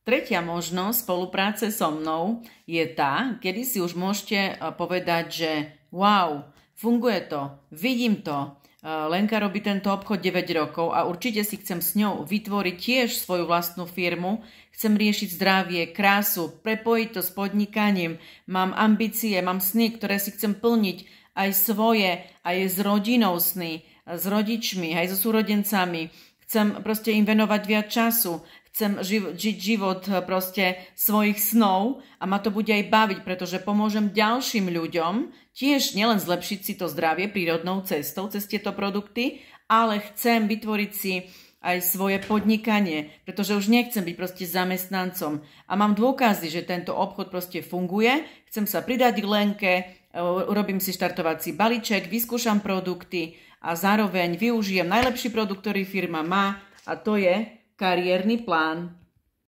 Tretia možnosť spolupráce so mnou je tá, kedy si už môžete povedať, že wow, funguje to, vidím to, Lenka robí tento obchod 9 rokov a určite si chcem s ňou vytvoriť tiež svoju vlastnú firmu, chcem riešiť zdravie, krásu, prepojiť to s podnikaním, mám ambície, mám sny, ktoré si chcem plniť, aj svoje, aj s rodinou sny, s rodičmi, aj so súrodencami, chcem proste im venovať viac času, chcem žiť život proste svojich snov a ma to bude aj baviť, pretože pomôžem ďalším ľuďom tiež nielen zlepšiť si to zdravie prírodnou cestou cez tieto produkty, ale chcem vytvoriť si aj svoje podnikanie, pretože už nechcem byť proste zamestnancom. A mám dôkazy, že tento obchod proste funguje, chcem sa pridať k Lenke, urobím si štartovací balíček, vyskúšam produkty a zároveň využijem najlepší produkt, ktorý firma má, a to je kariérny plán.